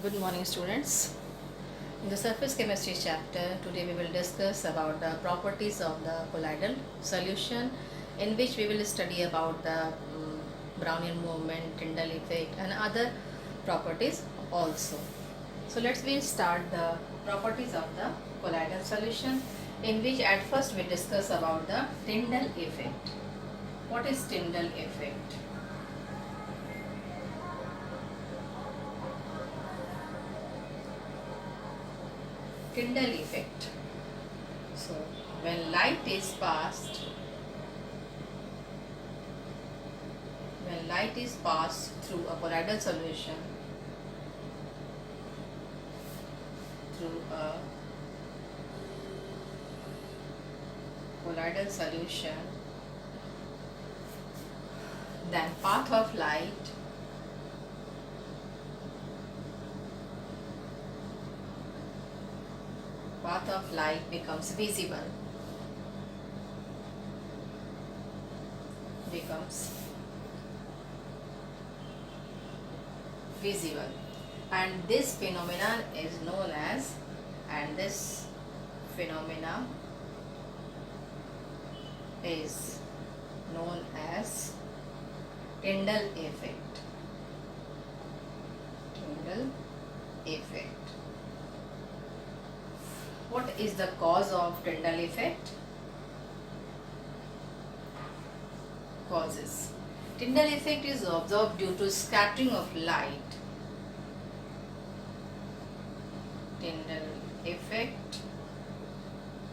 Good morning, students. In the surface chemistry chapter, today we will discuss about the properties of the colloidal solution, in which we will study about the Brownian movement, Tyndall effect, and other properties also. So let's we start the properties of the colloidal solution, in which at first we discuss about the Tyndall effect. What is Tyndall effect? Tyndall effect. So when light is passed, through a colloidal solution, through a colloidal solution, then path of light becomes visible, and this phenomenon is known as Tyndall effect. What is the cause of Tyndall effect? Causes. Tyndall effect is observed due to scattering of light. Tyndall effect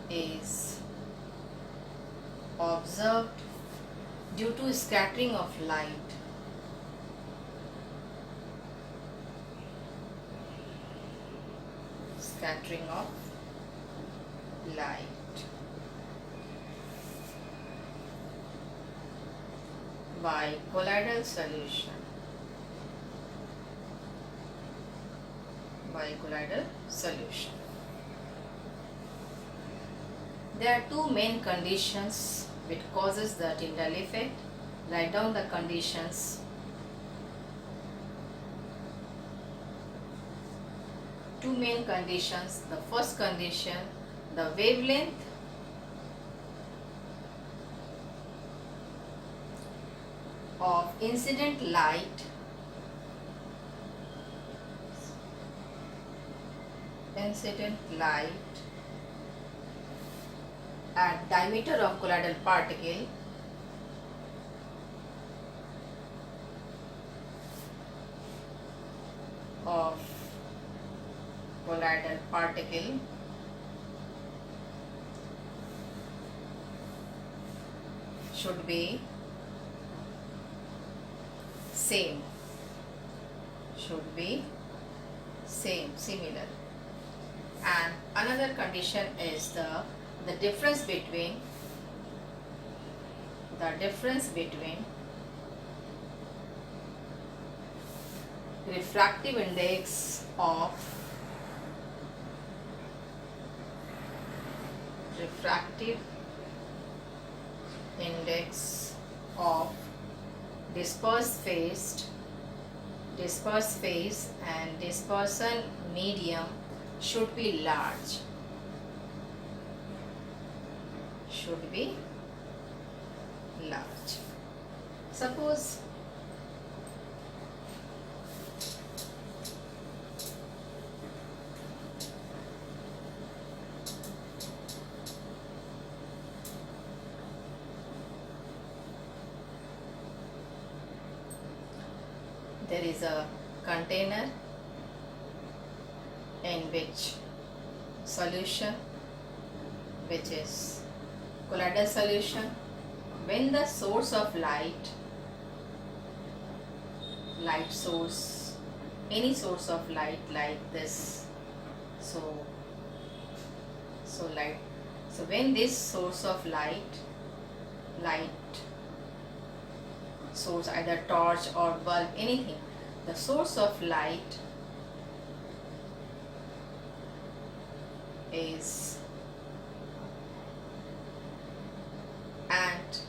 is observed due to scattering of light. By colloidal solution. There are two main conditions which causes the Tyndall effect. Write down the conditions. Two main conditions. The first condition, the wavelength of incident light at diameter of colloidal particle should be similar. And another condition is the difference between refractive index of dispersed phase and dispersion medium should be large. Suppose there is a container in which solution, which is colloidal solution. When the source of light source, any source of light like this, when this source of light source, either torch or bulb, anything, the source of light is at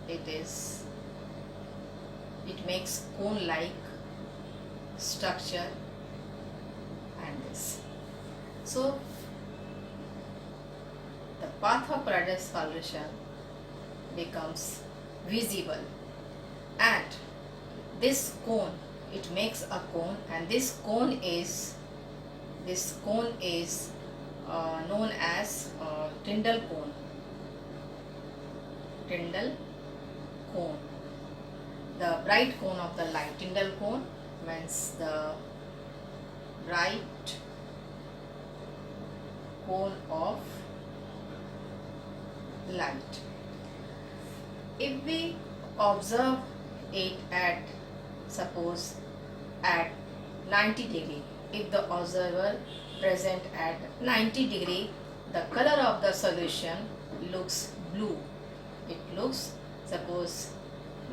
it makes cone like structure and this. So the path of colloidal solution becomes visible, and this cone, it makes a cone, and this cone is known as Tyndall cone. Tyndall cone, the bright cone of the light. Tyndall cone means the bright cone of light. If we observe it at, suppose, at 90 degree, if the observer present at 90 degree, the color of the solution looks blue. It looks, suppose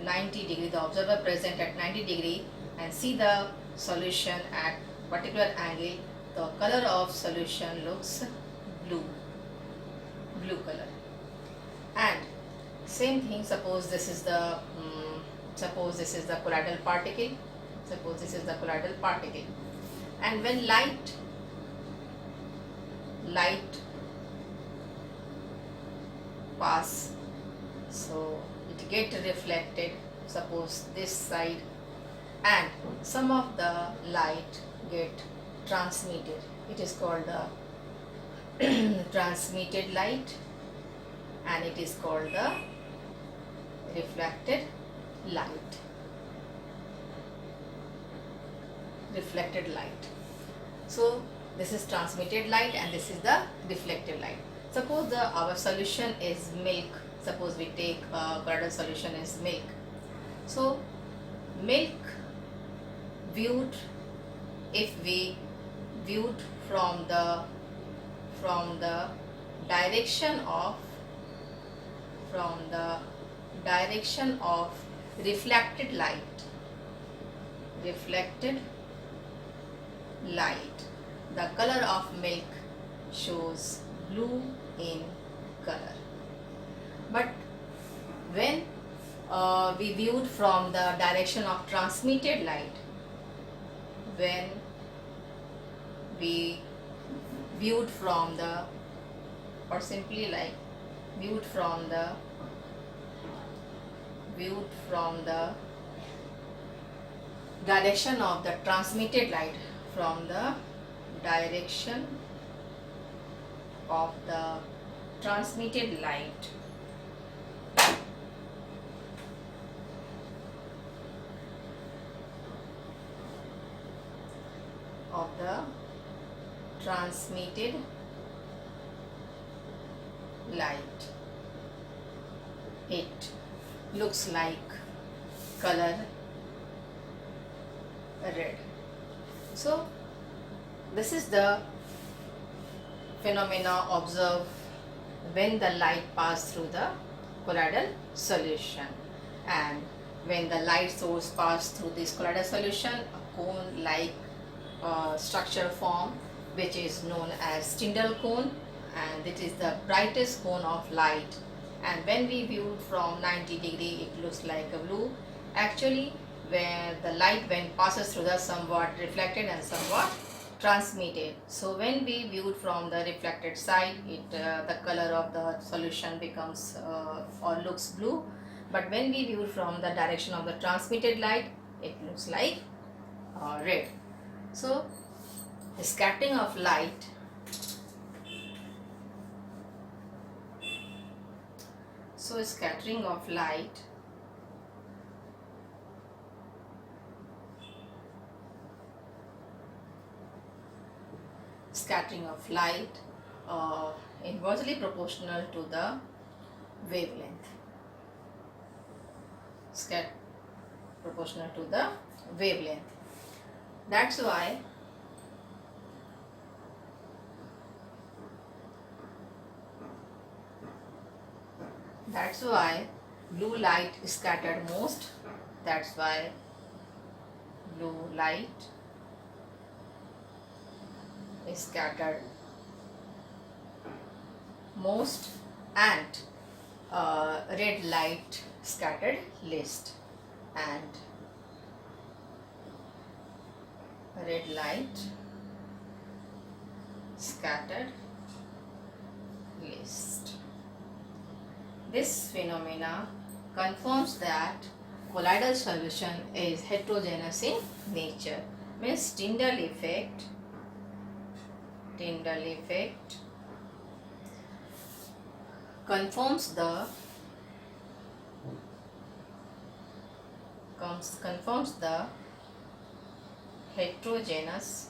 90 degree, the observer present at 90 degree and see the solution at particular angle, the color of solution looks blue color. And same thing, suppose this is the colloidal particle. Suppose this is the colloidal particle, and when light pass, so it get reflected, suppose this side, and some of the light get transmitted. It is called the transmitted light, and it is called the reflected light. Reflected light. So this is transmitted light and this is the reflected light. Suppose our solution is milk. Suppose we take colloidal solution as milk. So milk viewed, if we viewed from the direction of reflected light, the color of milk shows blue in color. But when we viewed from the direction of transmitted light, when we viewed from the, or simply like viewed from the direction of the transmitted light, from the direction of the transmitted light, it looks like color red. So this is the phenomena observed when the light passes through the colloidal solution. And when the light source passes through this colloidal solution, a cone like structure form, which is known as Tyndall cone, and it is the brightest cone of light. And when we view from 90 degree, it looks like a blue. Actually, where the light when passes through the somewhat reflected and somewhat transmitted. So when we viewed from the reflected side, the color of the solution becomes or looks blue. But when we viewed from the direction of the transmitted light, it looks like red. So the scattering of light inversely proportional to the wavelength. Proportional to the wavelength. That's why blue light is scattered most. That's why blue light is scattered most, and red light scattered list, and red light scattered list. This phenomena confirms that colloidal solution is heterogeneous in nature. Means Tyndall effect confirms the heterogeneous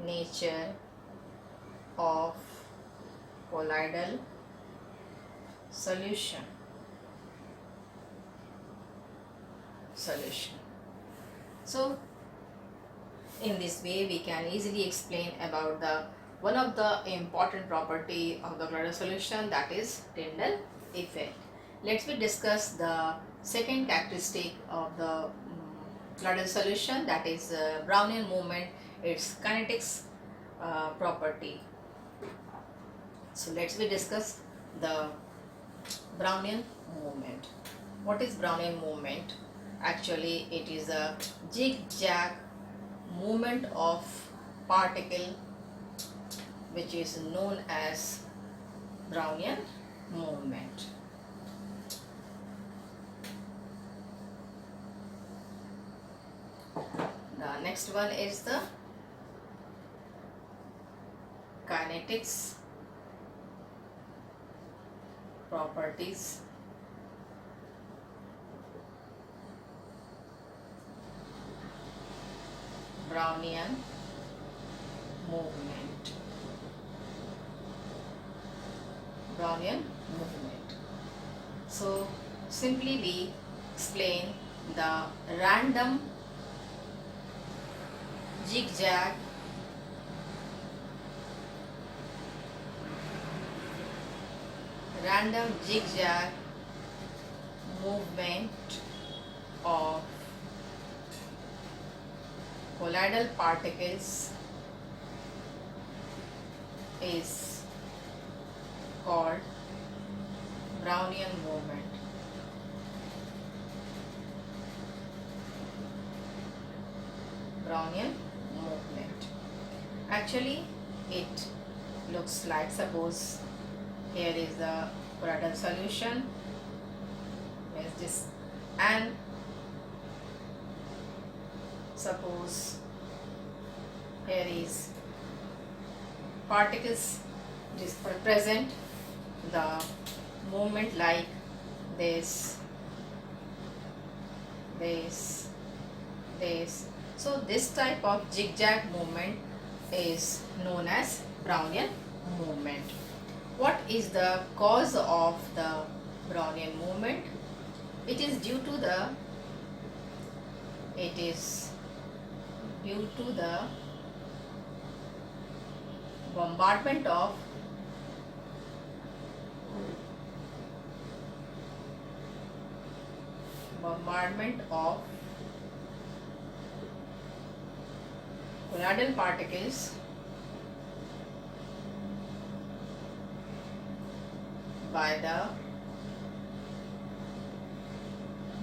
nature of colloidal solution. So in this way we can easily explain about the one of the important property of the colloidal solution, that is Tyndall effect. Let's discuss the second characteristic of the colloidal solution, that is Brownian movement, its kinetics property. So let's discuss the Brownian movement. What is Brownian movement? Actually, it is a zigzag movement of particle which is known as Brownian movement. The next one is the kinetics properties. Brownian movement. So simply we explain the random zigzag movement of colloidal particles is called Brownian movement. Actually, it looks like, suppose here is the colloidal solution, is this, and suppose here is particles present, the movement like this. So this type of zigzag movement is known as Brownian movement. What is the cause of the Brownian movement? It is due to the bombardment of colloidal particles by the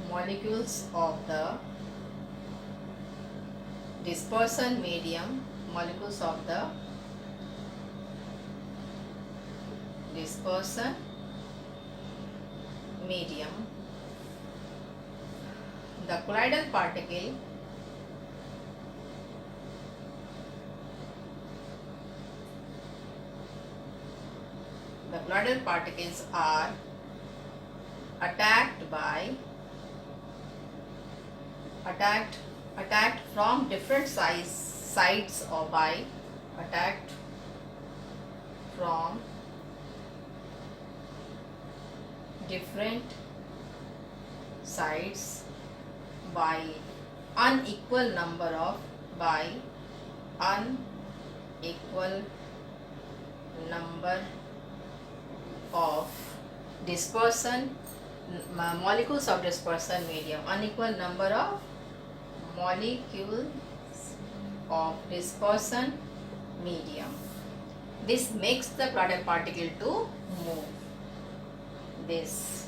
molecules of the dispersion medium, the colloidal particle particles are attacked from different sides or by attacked from different sides by unequal number of dispersion molecules of dispersion medium, unequal number of molecules of dispersion medium. This makes the colloidal particle to move. This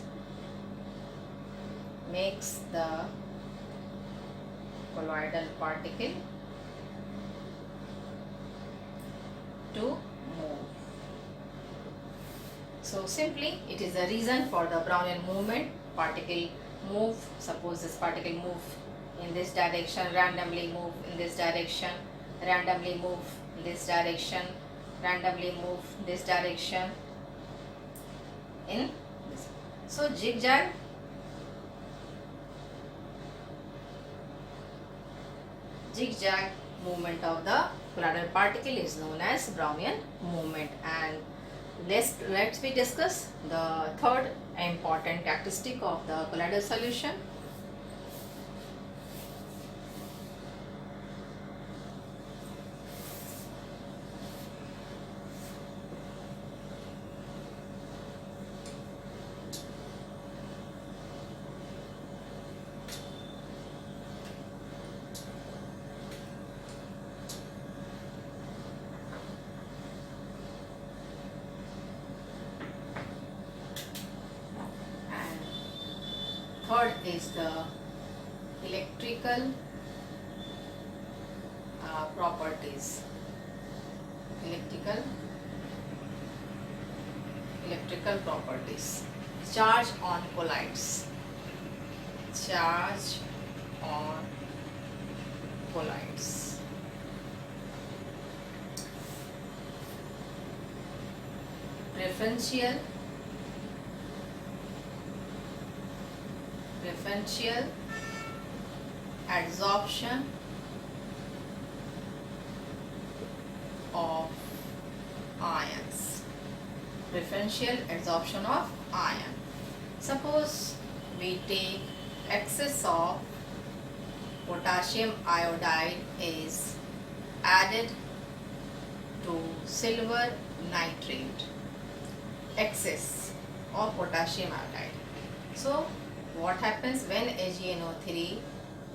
makes the colloidal particle to move. So simply it is the reason for the Brownian movement. Particle move, suppose this particle move in this direction, randomly move in this direction, randomly move in this direction, randomly move this direction in this. So zigzag movement of the colloidal particle is known as Brownian movement. And let's we discuss the third important characteristic of the colloidal solution. Third is the electrical properties. Electrical properties. Charge on collides. Charge on collides. Preferential adsorption of ions. Preferential adsorption of ion. Suppose we take excess of potassium iodide is added to silver nitrate. Excess of potassium iodide. So what happens when AgNO3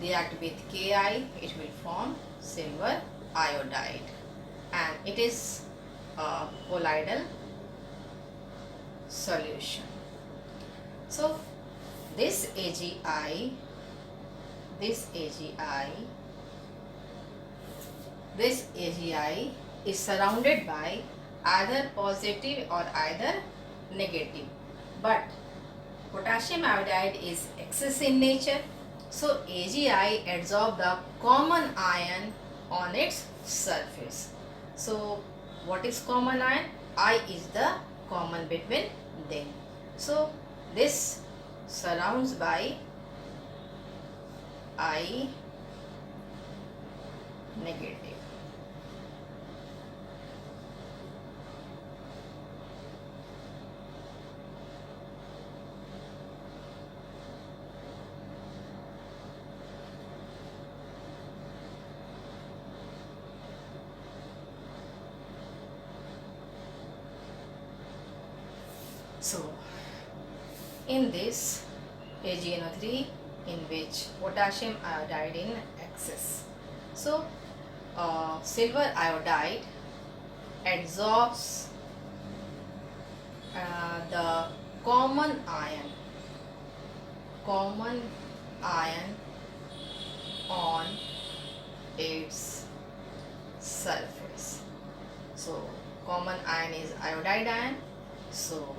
react with Ki? It will form silver iodide, and it is a colloidal solution. So this AgI is surrounded by either positive or either negative, but potassium iodide is excess in nature, so AgI adsorb the common ion on its surface. So what is common ion? I is the common between them. So this surrounds by I negative. So in this AgNO3 in which potassium iodide in excess. So silver iodide adsorbs the common ion on its surface. So common ion is iodide ion. So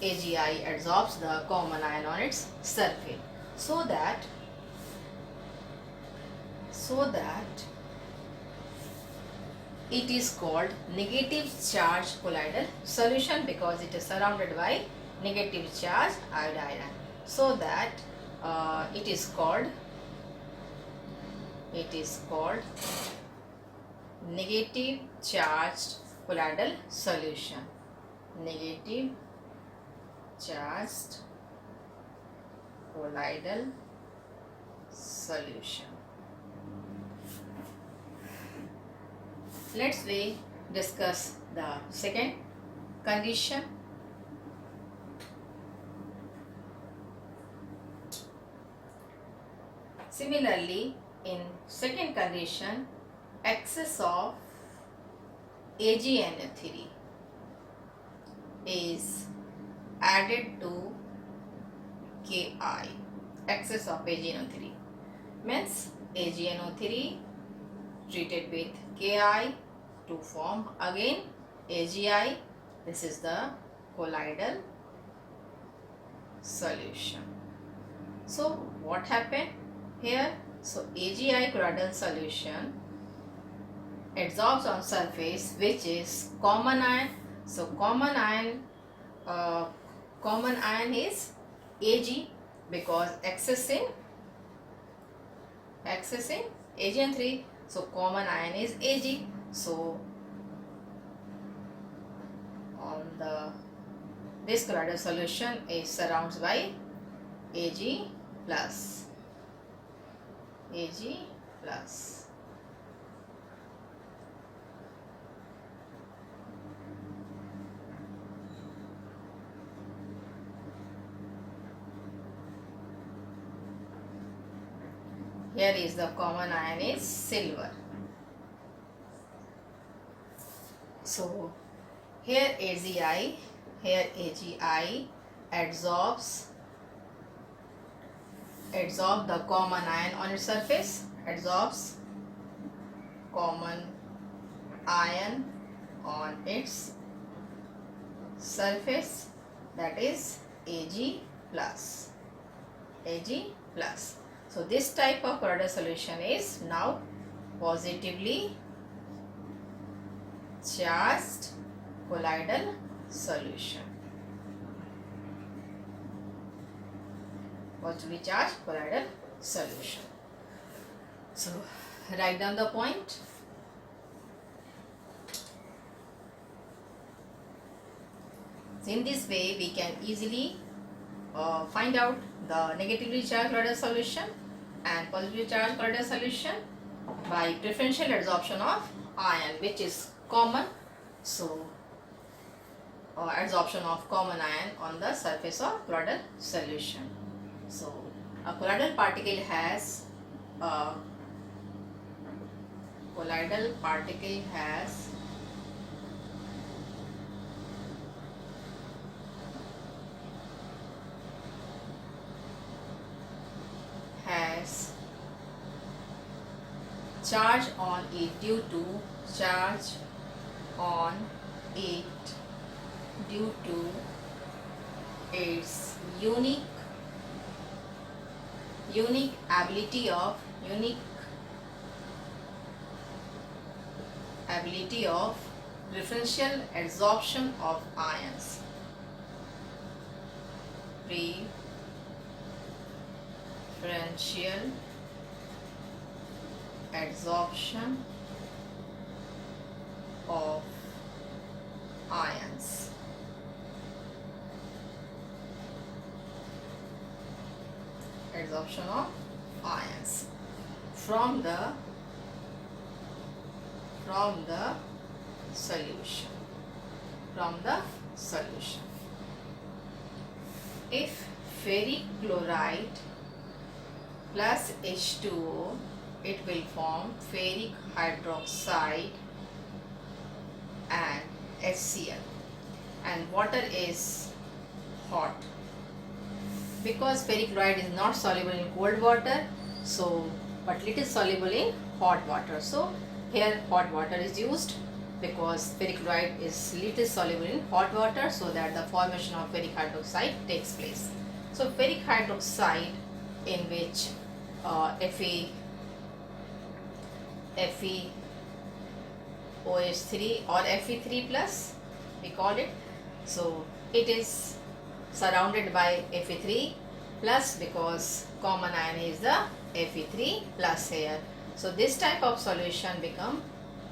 AgI adsorbs the common ion on its surface, so that it is called negative charge colloidal solution, because it is surrounded by negative charge iodide ion. So that it is called negative charged colloidal solution. Negative charged colloidal solution. Let's we discuss the second condition. Similarly, in second condition, excess of AgNO3 is added to Ki, excess of AgNO3, means AgNO3 treated with Ki to form again AgI. This is the colloidal solution. So what happened here? So AgI colloidal solution adsorbs on surface, which is common ion. So common ion is Ag, because excess in Ag3. So common ion is Ag. So on this colloidal solution is surrounded by Ag plus. Here is the common ion is silver. So here AgI adsorbs the common ion on its surface, adsorbs common ion on its surface, that is Ag plus. So this type of colloidal solution is now positively charged colloidal solution. Positively charged colloidal solution. So write down the point. So in this way we can easily find out the negatively charged colloidal solution and positively charged colloidal solution by preferential adsorption of ion, which is common. So adsorption of common ion on the surface of colloidal solution. So a colloidal particle has charge on it due to its unique ability of preferential adsorption of ions. Preferential adsorption of ions. Adsorption of ions from the solution. If ferric chloride plus H2O, it will form ferric hydroxide and HCl, and water is hot. Because ferric chloride is not soluble in cold water, so but it is soluble in hot water. So here hot water is used because ferric chloride is little soluble in hot water, so that the formation of ferric hydroxide takes place. So ferric hydroxide, in which FeOH3 or Fe3 plus we call it. So it is surrounded by Fe3 plus because common ion is the Fe3 plus here. So this type of solution become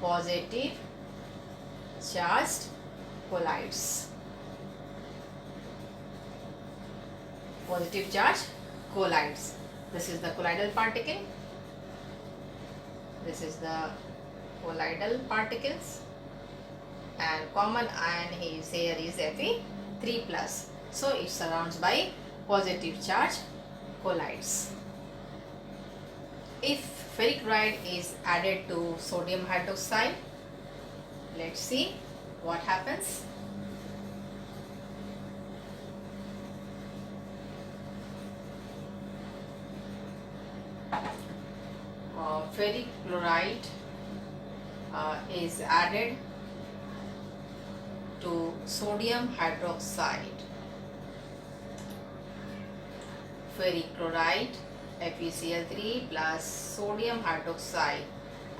positive charged colloids. Positive charge colloids. This is the colloidal particle. This is the colloidal particles, and common ion is here is Fe3 plus. So it surrounds by positive charge colloids. If ferric chloride is added to sodium hydroxide, let's see what happens. ferric chloride is added to sodium hydroxide. Ferric chloride FeCl3 plus sodium hydroxide,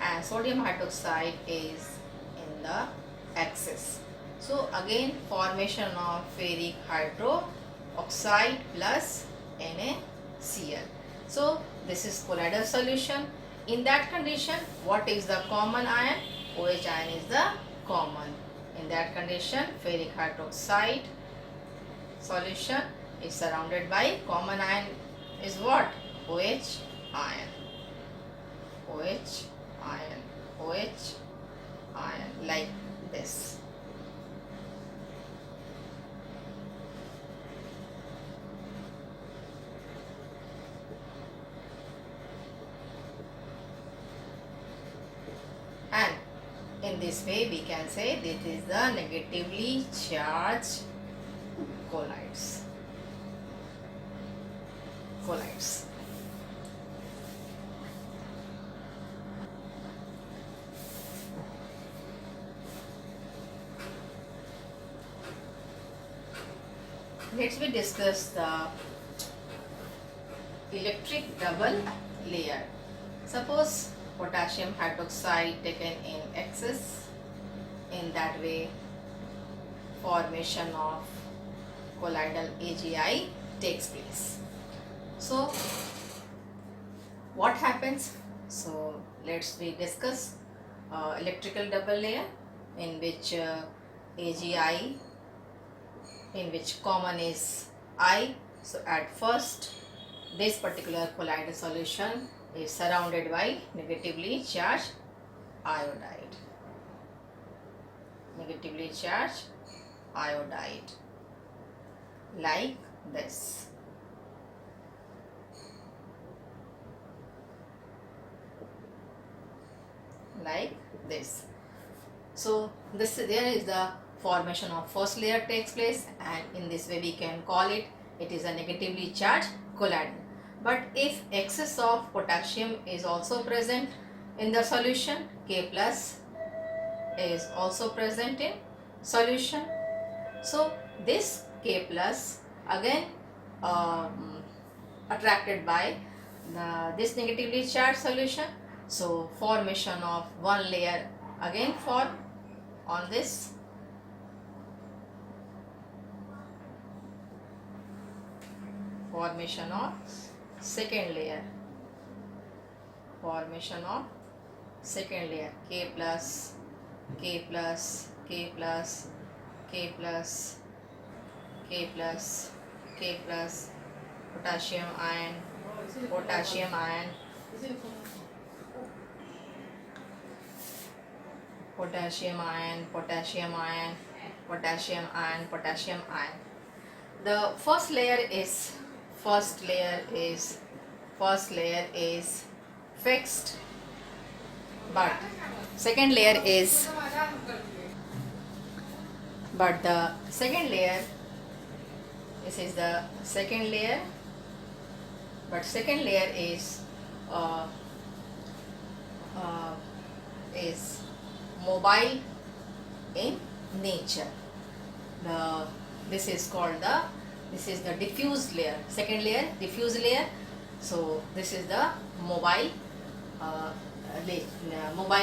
and sodium hydroxide is in the excess. So again formation of ferric hydroxide plus NaCl. So this is colloidal solution. In that condition, what is the common ion? OH ion is the common. In that condition, ferric hydroxide solution is surrounded by common ion is what? OH ion. OH ion. OH ion, like this. And in this way we can say this is the negatively charged colloids. Let's we discuss the electric double layer. Suppose potassium hydroxide taken in excess, in that way formation of colloidal AgI takes place. So what happens? So let's we discuss electrical double layer in which AgI, in which common is I. So at first this particular colloidal solution is surrounded by negatively charged iodide. Negatively charged iodide, like this. Like this. So this there is the formation of first layer takes place, and in this way we can call it is a negatively charged colloid. But if excess of potassium is also present in the solution, K plus is also present in solution. So this K plus again attracted by this negatively charged solution. So formation of one layer again form on this. Formation of second layer. Formation of second layer. K plus, K plus, K plus, K plus, K plus, K plus, potassium ion, potassium ion, potassium ion, potassium ion, potassium ion, potassium ion. The first layer is fixed, but second layer is the second layer, this is the second layer, but second layer is mobile in nature. This is called this is the diffuse layer. Second layer, diffuse layer. So this is the mobile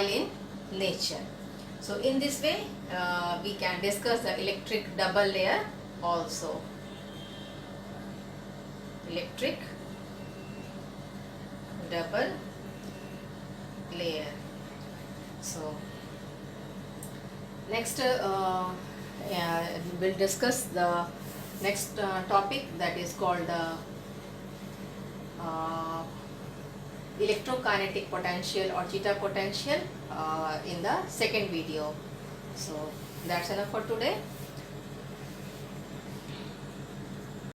in nature. So in this way we can discuss the electric double layer also. Electric double layer. So next we'll discuss the next topic, that is called electrokinetic potential or zeta potential in the second video. So that's enough for today.